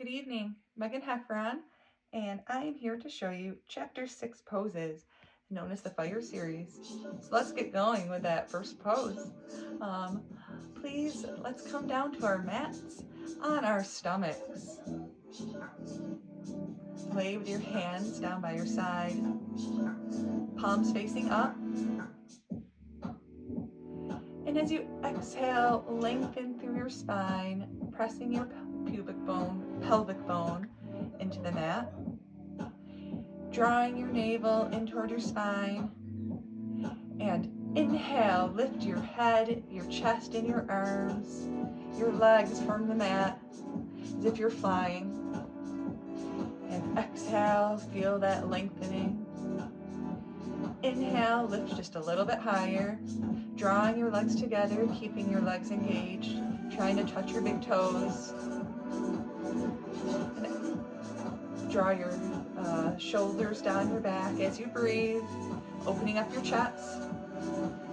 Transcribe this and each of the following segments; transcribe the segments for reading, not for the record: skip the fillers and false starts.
Good evening, Megan Heffron, and I am here to show you Chapter 6 poses, known as the Fire Series. So let's get going with that first pose. Please, let's come down to our mats on our stomachs. Lay with your hands down by your side, palms facing up. And as you exhale, lengthen through your spine, pressing your pelvic bone into the mat. Drawing your navel in toward your spine. And inhale, lift your head, your chest, and your arms, your legs from the mat as if you're flying. And exhale, feel that lengthening. Inhale, lift just a little bit higher, drawing your legs together, keeping your legs engaged, trying to touch your big toes. And draw your shoulders down your back as you breathe, opening up your chest.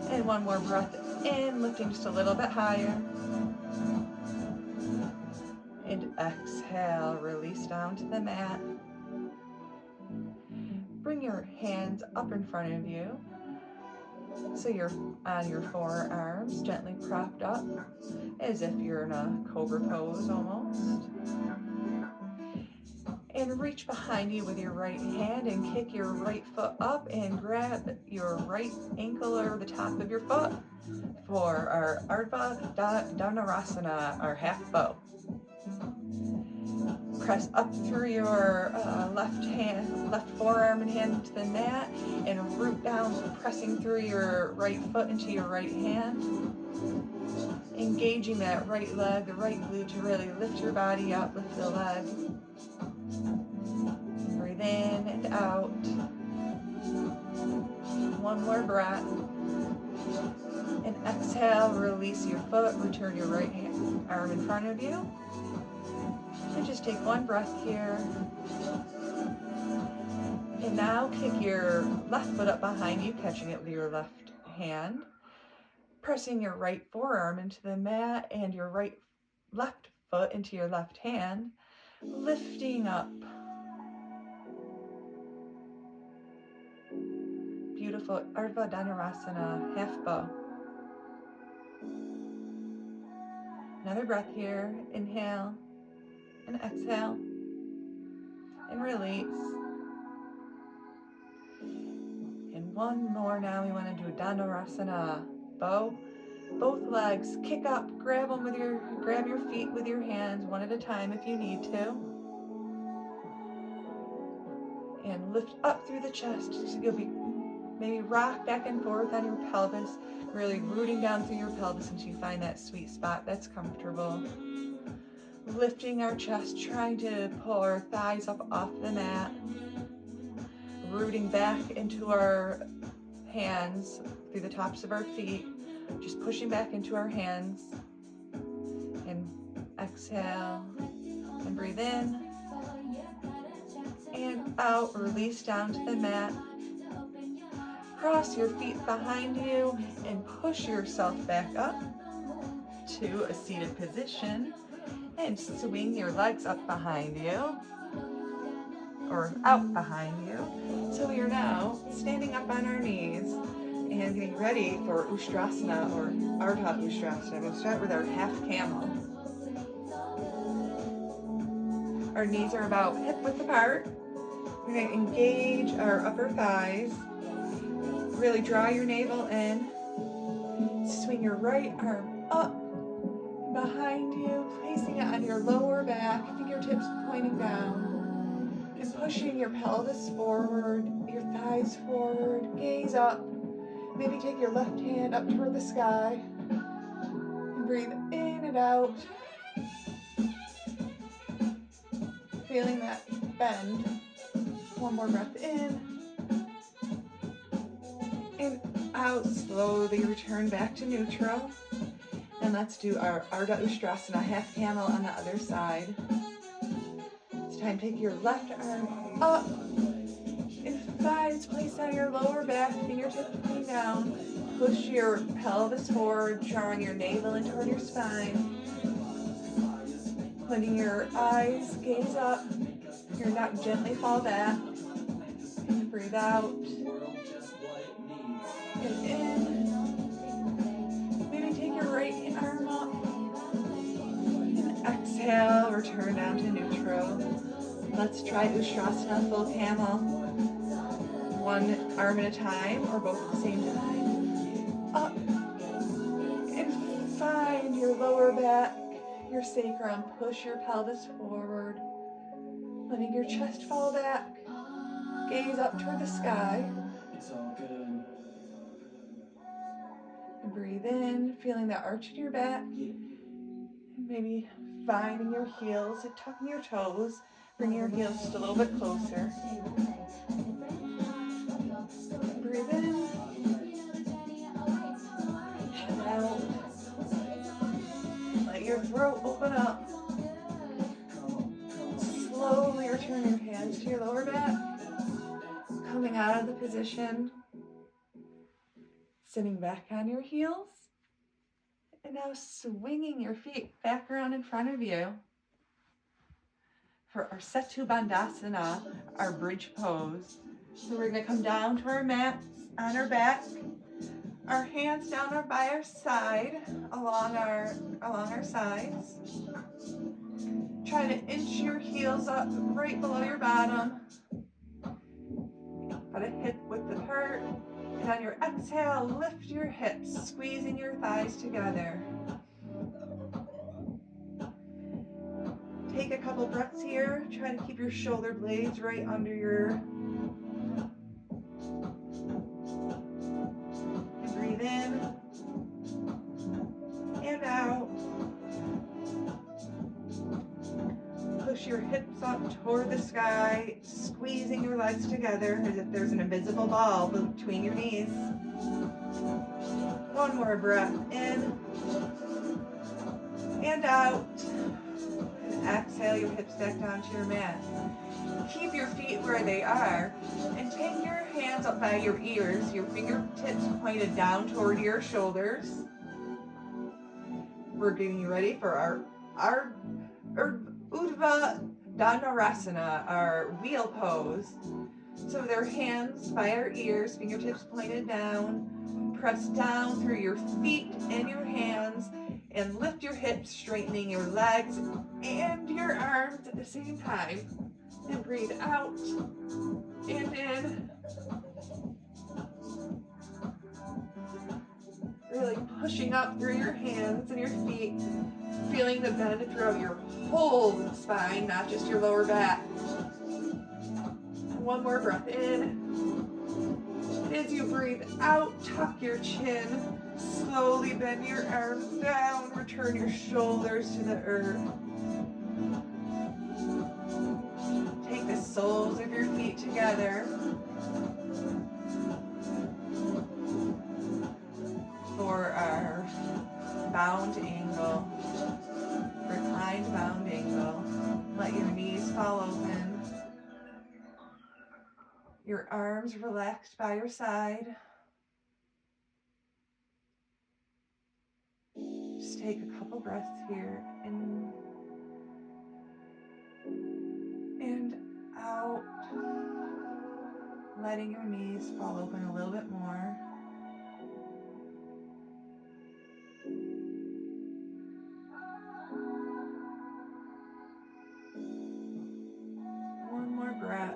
And one more breath in, lifting just a little bit higher. And exhale, release down to the mat. Bring your hands up in front of you so you're on your forearms, gently propped up as if you're in a cobra pose almost. And reach behind you with your right hand and kick your right foot up and grab your right ankle or the top of your foot for our Ardha Dhanurasana, our half bow. Press up through your left forearm and hand into the mat and root down, pressing through your right foot into your right hand. Engaging that right leg, the right glute to really lift your body up, lift the leg. Breathe in and out. One more breath. And exhale, release your foot, return your right arm in front of you. And just take one breath here. And now kick your left foot up behind you, catching it with your left hand. Pressing your right forearm into the mat and your left foot into your left hand. Lifting up. Beautiful Ardha Dhanurasana, half bow. Another breath here. Inhale and exhale and release. And one more now. We want to do Dhanurasana, bow. Both legs kick up, grab your feet with your hands one at a time if you need to. And lift up through the chest. So you'll be maybe rock back and forth on your pelvis, really rooting down through your pelvis until you find that sweet spot that's comfortable. Lifting our chest, trying to pull our thighs up off the mat. Rooting back into our hands through the tops of our feet. Just pushing back into our hands. And exhale. And breathe in. And out. Release down to the mat. Cross your feet behind you and push yourself back up to a seated position. And swing your legs up behind you or out behind you. So we are now standing up on our knees and getting ready for Ustrasana or Ardha Ustrasana. We'll start with our half camel. Our knees are about hip width apart. We're going to engage our upper thighs. Really draw your navel in. Swing your right arm up behind you, placing it on your lower back, fingertips pointing down, and pushing your pelvis forward, your thighs forward, gaze up. Maybe take your left hand up toward the sky, and breathe in and out, feeling that bend. One more breath in, and out. Slowly return back to neutral. And let's do our Ardha Ustrasana, half camel on the other side. This time take your left arm up and thighs placed on your lower back, fingertips pointing down. Push your pelvis forward, drawing your navel in toward your spine. Letting your eyes gaze up, your neck gently fall back. And breathe out. And in. Maybe take your right arm up. And exhale, return down to neutral. Let's try Ustrasana, full camel. One arm at a time, or both at the same time. Up. And find your lower back, your sacrum. Push your pelvis forward. Letting your chest fall back. Gaze up toward the sky. It's all good. And breathe in, feeling the arch in your back. And maybe finding your heels and tucking your toes. Bring your heels just a little bit closer. Breathe in. And out. Let your throat open up. Slowly return your hands to your lower back. Coming out of the position. Sitting back on your heels. And now swinging your feet back around in front of you. For our Setu Bandhasana, our bridge pose. So we're going to come down to our mats on our back. Our hands down by our side, along our sides. Try to inch your heels up right below your bottom. Got a hip width apart. And on your exhale, lift your hips, squeezing your thighs together. Take a couple breaths here. Try to keep your shoulder blades right under your... And breathe in. And out. Push your hips up toward the sky, squeezing your legs together as if there's an invisible ball between your knees. One more breath in and out. And exhale your hips back down to your mat. Keep your feet where they are and take your hands up by your ears, your fingertips pointed down toward your shoulders. We're getting ready for our Urdhva Dhanurasana, our wheel pose. So with our hands by our ears, fingertips pointed down, press down through your feet and your hands, and lift your hips, straightening your legs and your arms at the same time. And breathe out and in. Really pushing up through your hands and your feet, feeling the bend throughout your whole spine, not just your lower back. One more breath in. And as you breathe out, tuck your chin. Slowly bend your arms down. Return your shoulders to the earth. Take the soles of your feet together. For our bound angle, reclined bound angle. Let your knees fall open. Your arms relaxed by your side. Just take a couple breaths here in and out. Letting your knees fall open a little bit more. One more breath.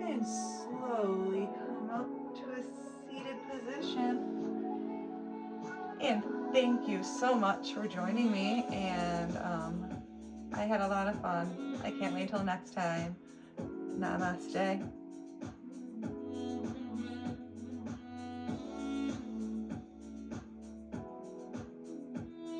And slowly come up to a seated position. And thank you so much for joining me. And I had a lot of fun. I can't wait till next time. Namaste.